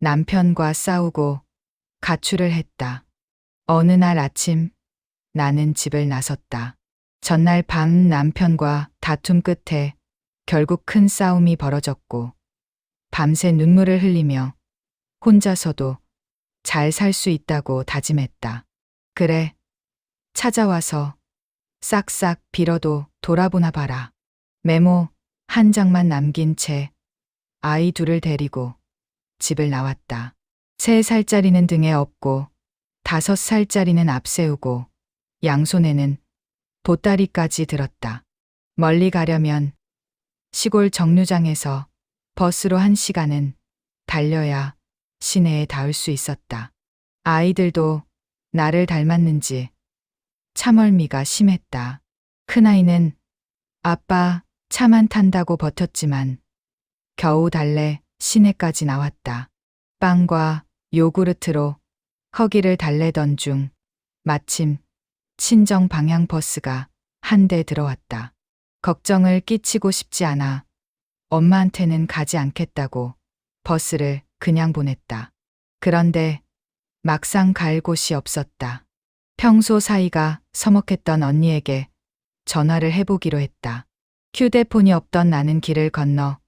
남편과 싸우고 가출을 했다. 어느 날 아침 나는 집을 나섰다. 전날 밤 남편과 다툼 끝에 결국 큰 싸움이 벌어졌고 밤새 눈물을 흘리며 혼자서도 잘 살 수 있다고 다짐했다. 그래, 찾아와서 싹싹 빌어도 돌아보나 봐라. 메모 한 장만 남긴 채 아이 둘을 데리고 집을 나왔다. 3살짜리는 등에 업고 5살짜리는 앞세우고 양손에는 보따리까지 들었다. 멀리 가려면 시골 정류장에서 버스로 1시간은 달려야 시내에 닿을 수 있었다. 아이들도 나를 닮았는지 참얼미가 심했다. 큰아이는 아빠 차만 탄다고 버텼지만 겨우 달래 시내까지 나왔다. 빵과 요구르트로 허기를 달래던 중 마침 친정 방향 버스가 한 대 들어왔다. 걱정을 끼치고 싶지 않아 엄마한테는 가지 않겠다고 버스를 그냥 보냈다. 그런데 막상 갈 곳이 없었다. 평소 사이가 서먹했던 언니에게 전화를 해보기로 했다. 휴대폰이 없던 나는 길을 건너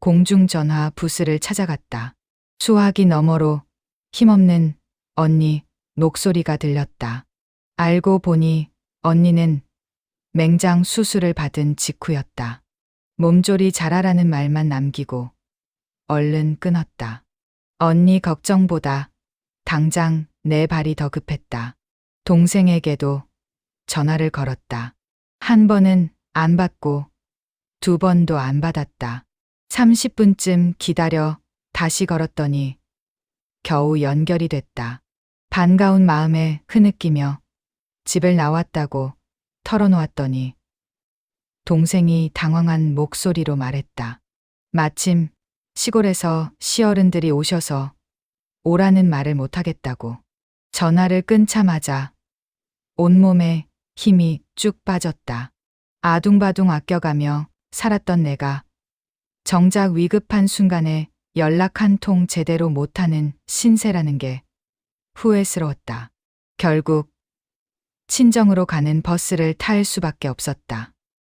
공중전화 부스를 찾아갔다. 수화기 너머로 힘없는 언니 목소리가 들렸다. 알고 보니 언니는 맹장 수술을 받은 직후였다. 몸조리 잘하라는 말만 남기고 얼른 끊었다. 언니 걱정보다 당장 내 발이 더 급했다. 동생에게도 전화를 걸었다. 한 번은 안 받고 2번도 안 받았다. 30분쯤 기다려 다시 걸었더니 겨우 연결이 됐다. 반가운 마음에 흐느끼며 집을 나왔다고 털어놓았더니 동생이 당황한 목소리로 말했다. 마침 시골에서 시어른들이 오셔서 오라는 말을 못하겠다고. 전화를 끊자마자 온몸에 힘이 쭉 빠졌다. 아둥바둥 아껴가며 살았던 내가 정작 위급한 순간에 연락 한 통 제대로 못하는 신세라는 게 후회스러웠다. 결국 친정으로 가는 버스를 탈 수밖에 없었다.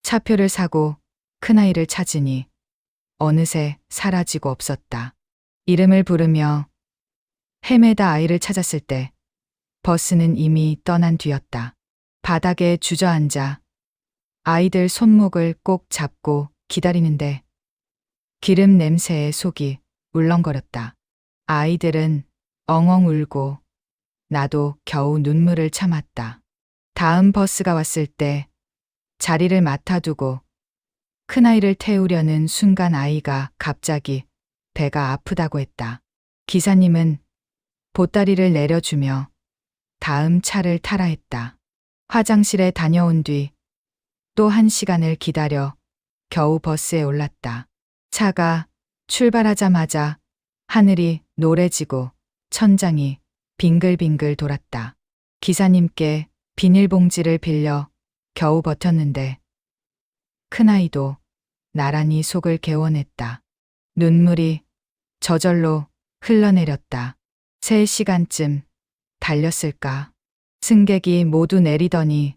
차표를 사고 큰아이를 찾으니 어느새 사라지고 없었다. 이름을 부르며 헤매다 아이를 찾았을 때 버스는 이미 떠난 뒤였다. 바닥에 주저앉아 아이들 손목을 꼭 잡고 기다리는데 기름 냄새에 속이 울렁거렸다. 아이들은 엉엉 울고 나도 겨우 눈물을 참았다. 다음 버스가 왔을 때 자리를 맡아두고 큰아이를 태우려는 순간 아이가 갑자기 배가 아프다고 했다. 기사님은 보따리를 내려주며 다음 차를 타라 했다. 화장실에 다녀온 뒤 또 1시간을 기다려 겨우 버스에 올랐다. 차가 출발하자마자 하늘이 노래지고 천장이 빙글빙글 돌았다. 기사님께 비닐봉지를 빌려 겨우 버텼는데 큰아이도 나란히 속을 개원했다. 눈물이 저절로 흘러내렸다. 3시간쯤 달렸을까. 승객이 모두 내리더니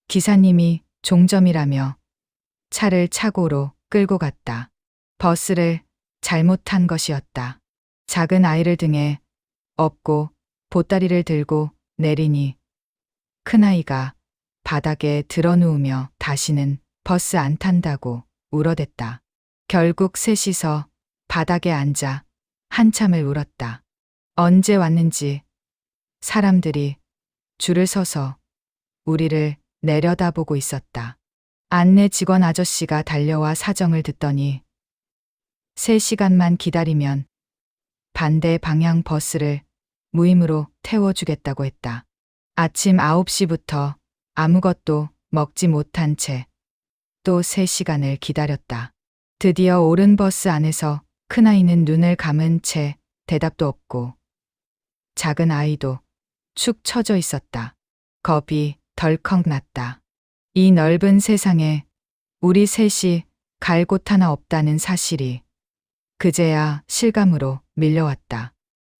기사님이 종점이라며 차를 차고로 끌고 갔다. 버스를 잘못한 것이었다. 작은 아이를 등에 업고 보따리를 들고 내리니 큰아이가 바닥에 드러누우며 다시는 버스 안 탄다고 울어댔다. 결국 셋이서 바닥에 앉아 한참을 울었다. 언제 왔는지 사람들이 줄을 서서 우리를 내려다보고 있었다. 안내 직원 아저씨가 달려와 사정을 듣더니 3시간만 기다리면 반대 방향 버스를 무임으로 태워주겠다고 했다. 아침 9시부터 아무것도 먹지 못한 채 또 3시간을 기다렸다. 드디어 오른 버스 안에서 큰아이는 눈을 감은 채 대답도 없고 작은 아이도 축 처져 있었다. 겁이 덜컥 났다. 이 넓은 세상에 우리 셋이 갈 곳 하나 없다는 사실이 그제야 실감으로 밀려왔다.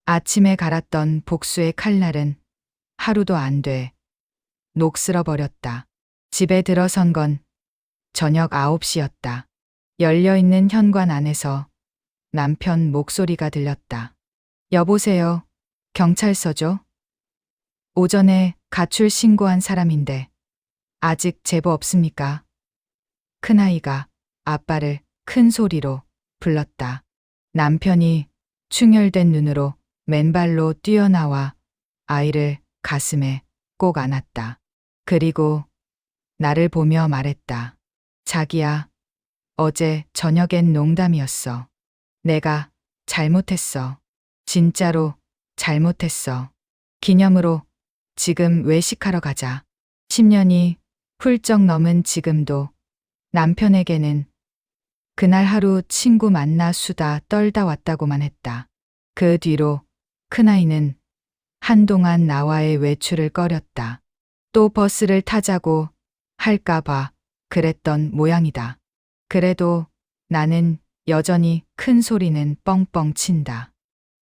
아침에 갈았던 복수의 칼날은 하루도 안 돼 녹슬어 버렸다. 집에 들어선 건 저녁 9시였다. 열려있는 현관 안에서 남편 목소리가 들렸다. 여보세요. 경찰서죠? 오전에 가출 신고한 사람인데 아직 제보 없습니까? 큰아이가 아빠를 큰 소리로 불렀다. 남편이 충혈된 눈으로 맨발로 뛰어나와 아이를 가슴에 꼭 안았다. 그리고 나를 보며 말했다. 자기야, 어제 저녁엔 농담이었어. 내가 잘못했어. 진짜로 잘못했어. 기념으로 지금 외식하러 가자. 10년이 훌쩍 넘은 지금도 남편에게는 그날 하루 친구 만나 수다 떨다 왔다고만 했다. 그 뒤로 큰아이는 한동안 나와의 외출을 꺼렸다. 또 버스를 타자고 할까봐 그랬던 모양이다. 그래도 나는 여전히 큰 소리는 뻥뻥 친다.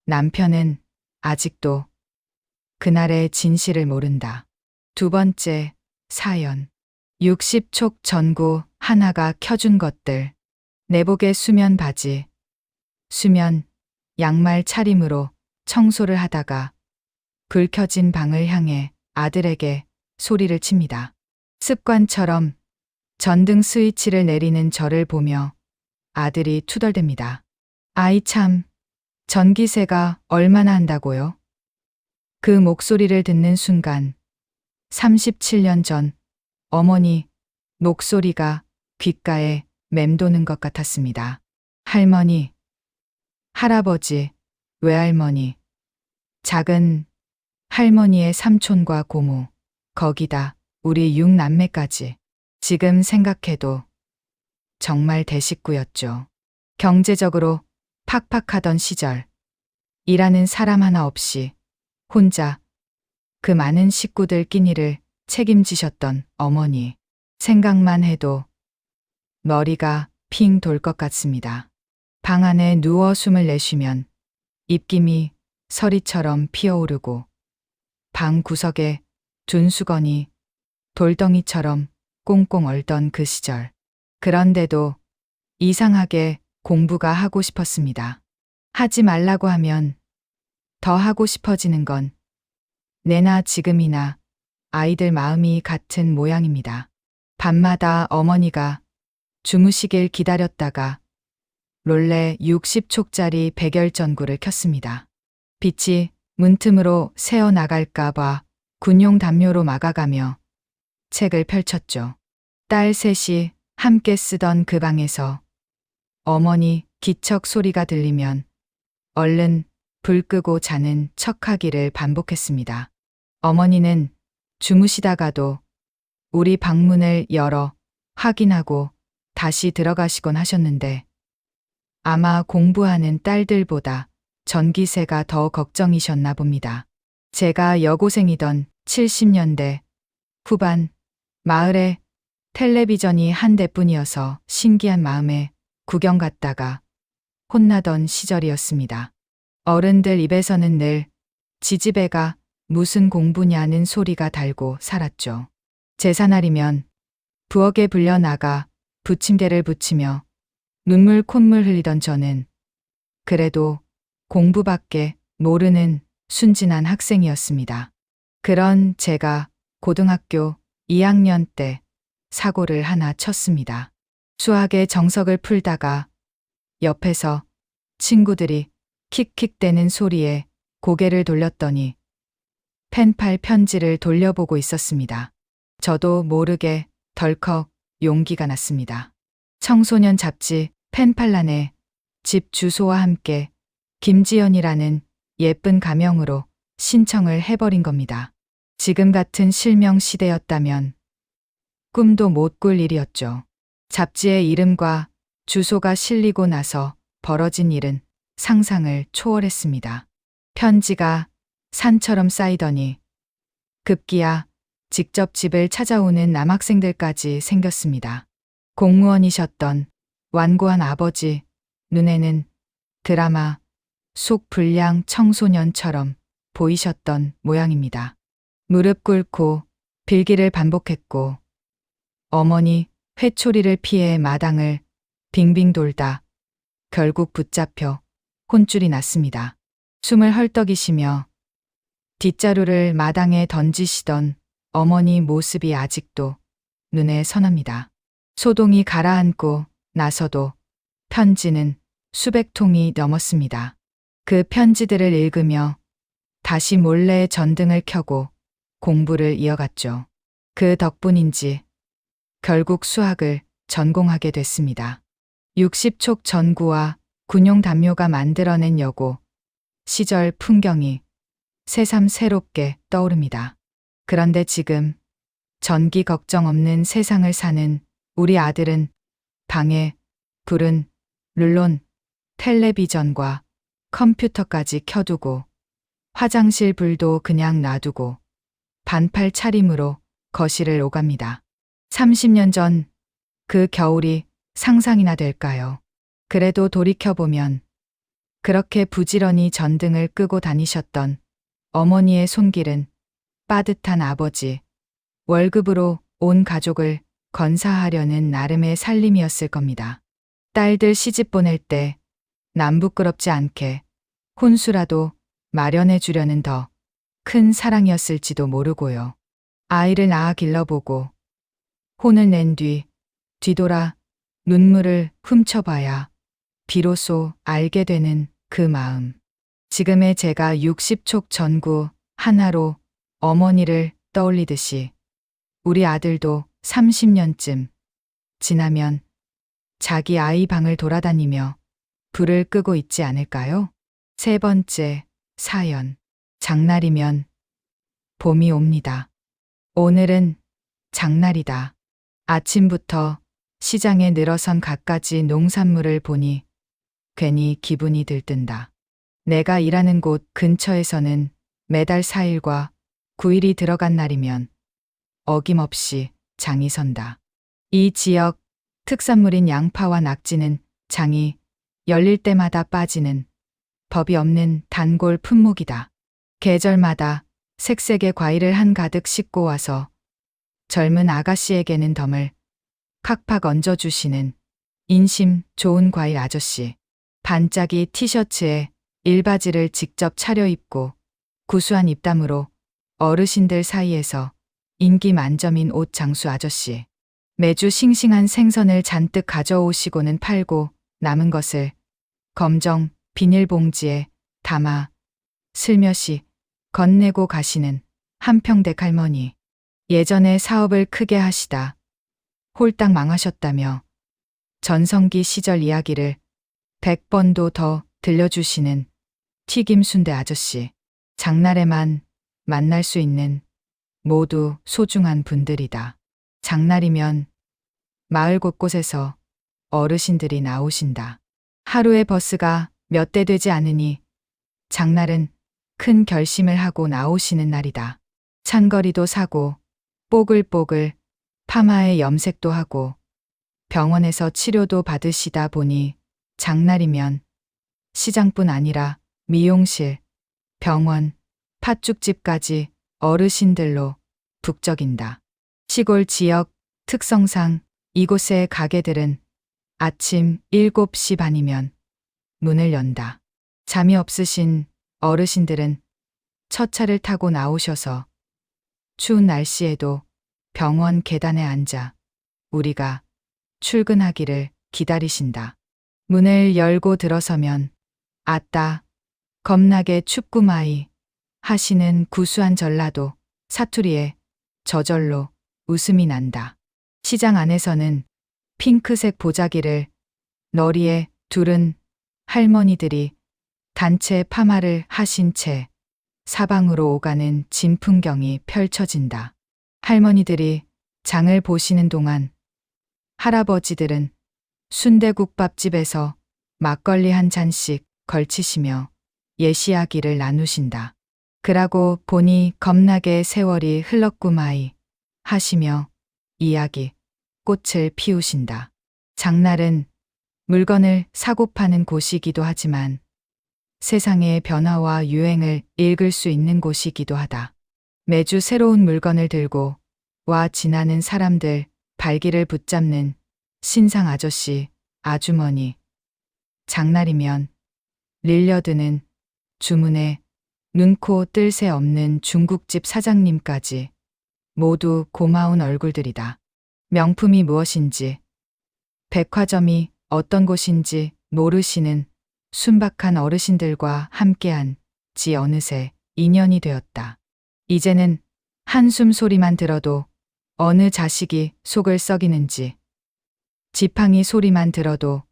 남편은 아직도 그날의 진실을 모른다. 두 번째 사연. 60촉 전구 하나가 켜준 것들. 내복의 수면 바지, 수면 양말 차림으로 청소를 하다가 불 켜진 방을 향해 아들에게 소리를 칩니다. 습관처럼 전등 스위치를 내리는 저를 보며 아들이 투덜댑니다. 아이 참, 전기세가 얼마나 한다고요? 그 목소리를 듣는 순간 37년 전 어머니 목소리가 귓가에 맴도는 것 같았습니다. 할머니, 할아버지, 외할머니, 작은 할머니의 삼촌과 고모, 거기다 우리 6남매까지. 지금 생각해도 정말 대식구였죠. 경제적으로 팍팍하던 시절, 일하는 사람 하나 없이 혼자 그 많은 식구들 끼니를 책임지셨던 어머니. 생각만 해도 머리가 핑 돌 것 같습니다. 방 안에 누워 숨을 내쉬면 입김이 서리처럼 피어오르고 방 구석에 둔 수건이 돌덩이처럼 꽁꽁 얼던 그 시절. 그런데도 이상하게 공부가 하고 싶었습니다. 하지 말라고 하면 더 하고 싶어지는 건 내나 지금이나 아이들 마음이 같은 모양입니다. 밤마다 어머니가 주무시길 기다렸다가 롤레 60촉짜리 백열전구를 켰습니다. 빛이 문틈으로 새어나갈까봐 군용 담요로 막아가며 책을 펼쳤죠. 딸 셋이 함께 쓰던 그 방에서 어머니 기척 소리가 들리면 얼른 불 끄고 자는 척하기를 반복했습니다. 어머니는 주무시다가도 우리 방문을 열어 확인하고 다시 들어가시곤 하셨는데 아마 공부하는 딸들보다 전기세가 더 걱정이셨나 봅니다. 제가 여고생이던 70년대 후반 마을에 텔레비전이 한 대뿐이어서 신기한 마음에 구경 갔다가 혼나던 시절이었습니다. 어른들 입에서는 늘 지지배가 무슨 공부냐는 소리가 달고 살았죠. 제사날이면 부엌에 불려나가 부침개를 부치며 눈물 콧물 흘리던 저는 그래도 공부밖에 모르는 순진한 학생이었습니다. 그런 제가 고등학교 2학년 때 사고를 하나 쳤습니다. 수학의 정석을 풀다가 옆에서 친구들이 킥킥대는 소리에 고개를 돌렸더니 펜팔 편지를 돌려보고 있었습니다. 저도 모르게 덜컥 용기가 났습니다. 청소년 잡지 펜팔란에 집 주소와 함께 김지연이라는 예쁜 가명으로 신청을 해버린 겁니다. 지금 같은 실명 시대였다면 꿈도 못 꿀 일이었죠. 잡지에 이름과 주소가 실리고 나서 벌어진 일은 상상을 초월했습니다. 편지가 산처럼 쌓이더니 급기야 직접 집을 찾아오는 남학생들까지 생겼습니다. 공무원이셨던 완고한 아버지 눈에는 드라마 속불량 청소년처럼 보이셨던 모양입니다. 무릎 꿇고 빌기를 반복했고 어머니 회초리를 피해 마당을 빙빙 돌다 결국 붙잡혀 혼쭐이 났습니다. 숨을 헐떡이시며 뒷자루를 마당에 던지시던 어머니 모습이 아직도 눈에 선합니다. 소동이 가라앉고 나서도 편지는 수백 통이 넘었습니다. 그 편지들을 읽으며 다시 몰래 전등을 켜고 공부를 이어갔죠. 그 덕분인지 결국 수학을 전공하게 됐습니다. 60촉 전구와 군용 담요가 만들어낸 여고 시절 풍경이 새삼 새롭게 떠오릅니다. 그런데 지금 전기 걱정 없는 세상을 사는 우리 아들은 방에 불은 물론 텔레비전과 컴퓨터까지 켜두고 화장실 불도 그냥 놔두고 반팔 차림으로 거실을 오갑니다. 30년 전 그 겨울이 상상이나 될까요? 그래도 돌이켜보면 그렇게 부지런히 전등을 끄고 다니셨던 어머니의 손길은 빠듯한 아버지, 월급으로 온 가족을 건사하려는 나름의 살림이었을 겁니다. 딸들 시집 보낼 때 남부끄럽지 않게 혼수라도 마련해 주려는 더 큰 사랑이었을지도 모르고요. 아이를 낳아 길러보고 혼을 낸 뒤 뒤돌아 눈물을 훔쳐봐야 비로소 알게 되는 그 마음. 지금의 제가 60촉 전구 하나로 어머니를 떠올리듯이 우리 아들도 30년쯤 지나면 자기 아이 방을 돌아다니며 불을 끄고 있지 않을까요? 세 번째 사연. 장날이면 봄이 옵니다. 오늘은 장날이다. 아침부터 시장에 늘어선 갖가지 농산물을 보니 괜히 기분이 들뜬다. 내가 일하는 곳 근처에서는 매달 4일과 9일이 들어간 날이면 어김없이 장이 선다. 이 지역 특산물인 양파와 낙지는 장이 열릴 때마다 빠지는 법이 없는 단골 품목이다. 계절마다 색색의 과일을 한가득 싣고 와서 젊은 아가씨에게는 덤을 칵팍 얹어주시는 인심 좋은 과일 아저씨. 반짝이 티셔츠에 일바지를 직접 차려입고 구수한 입담으로 어르신들 사이에서 인기 만점인 옷 장수 아저씨. 매주 싱싱한 생선을 잔뜩 가져오시고는 팔고 남은 것을 검정 비닐봉지에 담아 슬며시 건네고 가시는 한평댁 할머니. 예전에 사업을 크게 하시다 홀딱 망하셨다며 전성기 시절 이야기를 100번도 더 들려주시는 튀김순대 아저씨. 장날에만 만날 수 있는 모두 소중한 분들이다. 장날이면 마을 곳곳에서 어르신들이 나오신다. 하루에 버스가 몇 대 되지 않으니 장날은 큰 결심을 하고 나오시는 날이다. 찬거리도 사고 뽀글뽀글 파마에 염색도 하고 병원에서 치료도 받으시다 보니 장날이면 시장뿐 아니라 미용실, 병원, 팥죽집까지 어르신들로 북적인다. 시골 지역 특성상 이곳의 가게들은 아침 7시 반이면 문을 연다. 잠이 없으신 어르신들은 첫 차를 타고 나오셔서 추운 날씨에도 병원 계단에 앉아 우리가 출근하기를 기다리신다. 문을 열고 들어서면 아따 겁나게 춥구마이 하시는 구수한 전라도 사투리에 저절로 웃음이 난다. 시장 안에서는 핑크색 보자기를 너리에 두른 할머니들이 단체 파마를 하신 채 사방으로 오가는 진풍경이 펼쳐진다. 할머니들이 장을 보시는 동안 할아버지들은 순대국밥집에서 막걸리 한 잔씩 걸치시며 예시야기를 나누신다. 그러고 보니 겁나게 세월이 흘렀구마이 하시며 이야기 꽃을 피우신다. 장날은 물건을 사고 파는 곳이기도 하지만 세상의 변화와 유행을 읽을 수 있는 곳이기도 하다. 매주 새로운 물건을 들고 와 지나는 사람들 발길을 붙잡는 신상 아저씨, 아주머니, 장날이면 릴려드는 주문에 눈코 뜰 새 없는 중국집 사장님까지 모두 고마운 얼굴들이다. 명품이 무엇인지, 백화점이 어떤 곳인지 모르시는 순박한 어르신들과 함께한 지 어느새 2년이 되었다. 이제는 한숨 소리만 들어도 어느 자식이 속을 썩이는지, 지팡이 소리만 들어도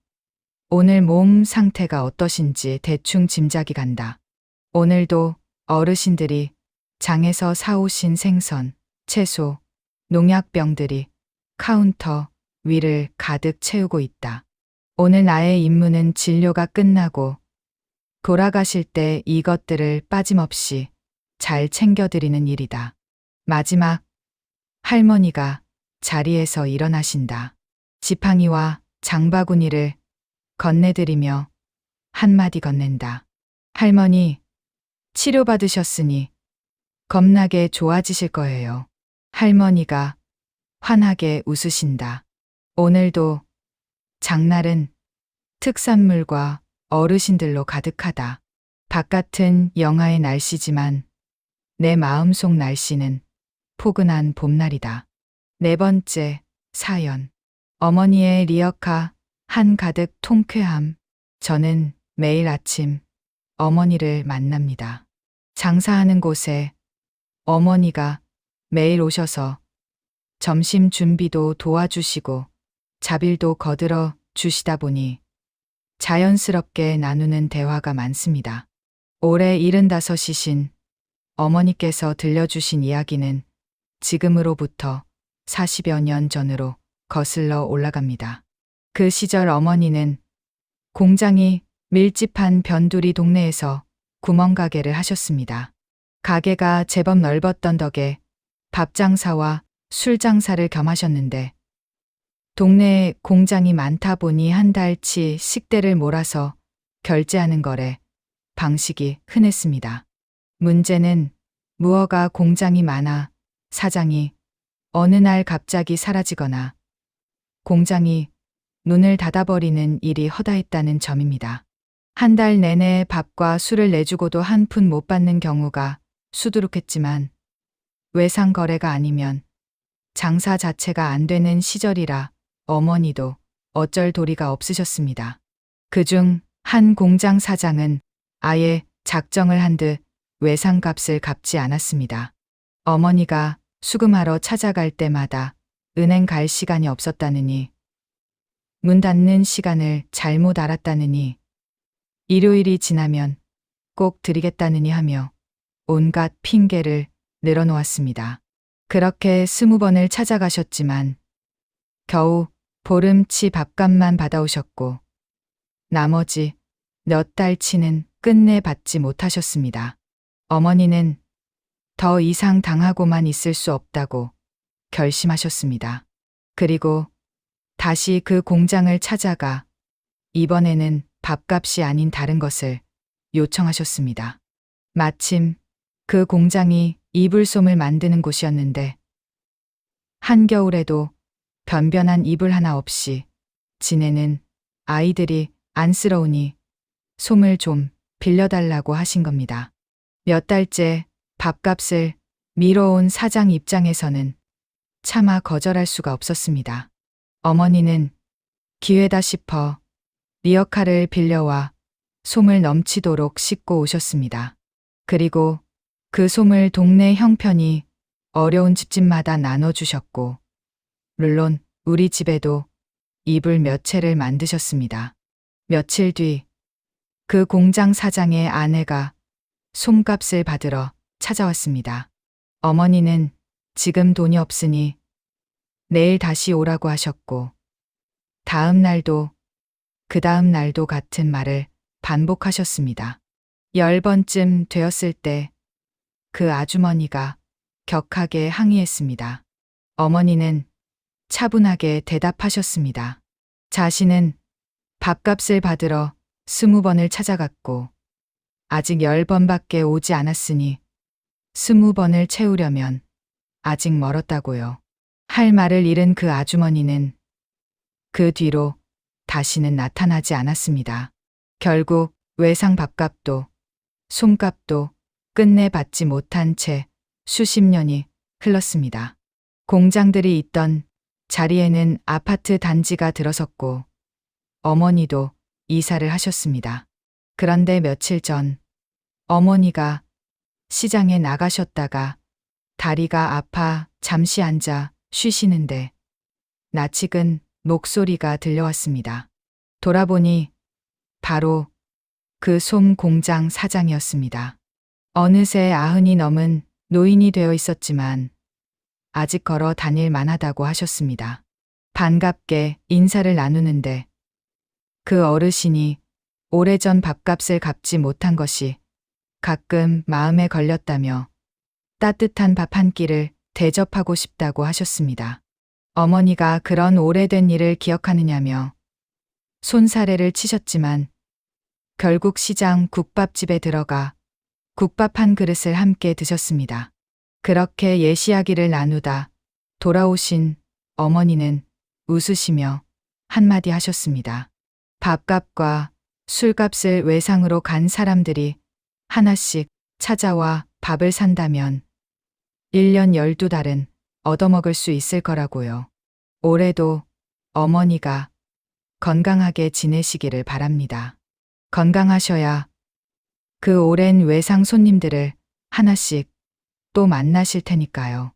오늘 몸 상태가 어떠신지 대충 짐작이 간다. 오늘도 어르신들이 장에서 사오신 생선, 채소, 농약병들이 카운터 위를 가득 채우고 있다. 오늘 나의 임무는 진료가 끝나고 돌아가실 때 이것들을 빠짐없이 잘 챙겨드리는 일이다. 마지막 할머니가 자리에서 일어나신다. 지팡이와 장바구니를 건네드리며 한마디 건넨다. 할머니, 치료받으셨으니 겁나게 좋아지실 거예요. 할머니가 환하게 웃으신다. 오늘도 장날은 특산물과 어르신들로 가득하다. 바깥은 영하의 날씨지만 내 마음속 날씨는 포근한 봄날이다. 4번째 사연. 어머니의 리어카 한가득 통쾌함. 저는 매일 아침 어머니를 만납니다. 장사하는 곳에 어머니가 매일 오셔서 점심 준비도 도와주시고 자빌도 거들어 주시다 보니 자연스럽게 나누는 대화가 많습니다. 올해 75이신 어머니께서 들려주신 이야기는 지금으로부터 40여 년 전으로 거슬러 올라갑니다. 그 시절 어머니는 공장이 밀집한 변두리 동네에서 구멍가게를 하셨습니다. 가게가 제법 넓었던 덕에 밥장사와 술장사를 겸하셨는데 동네에 공장이 많다 보니 한 달치 식대를 몰아서 결제하는 거래 방식이 흔했습니다. 문제는 무허가 공장이 많아 사장이 어느 날 갑자기 사라지거나 공장이 문을 닫아버리는 일이 허다했다는 점입니다. 한 달 내내 밥과 술을 내주고도 한 푼 못 받는 경우가 수두룩했지만 외상 거래가 아니면 장사 자체가 안 되는 시절이라 어머니도 어쩔 도리가 없으셨습니다. 그중 한 공장 사장은 아예 작정을 한 듯 외상값을 갚지 않았습니다. 어머니가 수금하러 찾아갈 때마다 은행 갈 시간이 없었다느니, 문 닫는 시간을 잘못 알았다느니, 일요일이 지나면 꼭 드리겠다느니 하며 온갖 핑계를 늘어놓았습니다. 그렇게 20번을 찾아가셨지만 겨우 보름치 밥값만 받아오셨고 나머지 몇 달치는 끝내 받지 못하셨습니다. 어머니는 더 이상 당하고만 있을 수 없다고 결심하셨습니다. 그리고 다시 그 공장을 찾아가 이번에는 밥값이 아닌 다른 것을 요청하셨습니다. 마침 그 공장이 이불솜을 만드는 곳이었는데 한겨울에도 변변한 이불 하나 없이 지내는 아이들이 안쓰러우니 솜을 좀 빌려달라고 하신 겁니다. 몇 달째 밥값을 미뤄온 사장 입장에서는 차마 거절할 수가 없었습니다. 어머니는 기회다 싶어 리어카를 빌려와 솜을 넘치도록 싣고 오셨습니다. 그리고 그 솜을 동네 형편이 어려운 집집마다 나눠주셨고 물론 우리 집에도 이불 몇 채를 만드셨습니다. 며칠 뒤 그 공장 사장의 아내가 솜값을 받으러 찾아왔습니다. 어머니는 지금 돈이 없으니 내일 다시 오라고 하셨고 다음 날도 그 다음 날도 같은 말을 반복하셨습니다. 10번쯤 되었을 때 그 아주머니가 격하게 항의했습니다. 어머니는 차분하게 대답하셨습니다. 자신은 밥값을 받으러 20번을 찾아갔고 아직 10번밖에 오지 않았으니 20번을 채우려면 아직 멀었다고요. 할 말을 잃은 그 아주머니는 그 뒤로 다시는 나타나지 않았습니다. 결국 외상 밥값도 솜값도 끝내 받지 못한 채 수십 년이 흘렀습니다. 공장들이 있던 자리에는 아파트 단지가 들어섰고 어머니도 이사를 하셨습니다. 그런데 며칠 전 어머니가 시장에 나가셨다가 다리가 아파 잠시 앉아 쉬시는데 낯익은 목소리가 들려왔습니다. 돌아보니 바로 그 솜 공장 사장이었습니다. 어느새 90이 넘은 노인이 되어 있었지만 아직 걸어 다닐 만하다고 하셨습니다. 반갑게 인사를 나누는데 그 어르신이 오래전 밥값을 갚지 못한 것이 가끔 마음에 걸렸다며 따뜻한 밥 한 끼를 대접하고 싶다고 하셨습니다. 어머니가 그런 오래된 일을 기억하느냐며 손사래를 치셨지만 결국 시장 국밥집에 들어가 국밥 한 그릇을 함께 드셨습니다. 그렇게 옛 이야기를 나누다 돌아오신 어머니는 웃으시며 한마디 하셨습니다. 밥값과 술값을 외상으로 간 사람들이 하나씩 찾아와 밥을 산다면 1년 12달은 얻어먹을 수 있을 거라고요. 올해도 어머니가 건강하게 지내시기를 바랍니다. 건강하셔야 그 오랜 외상 손님들을 하나씩 또 만나실 테니까요.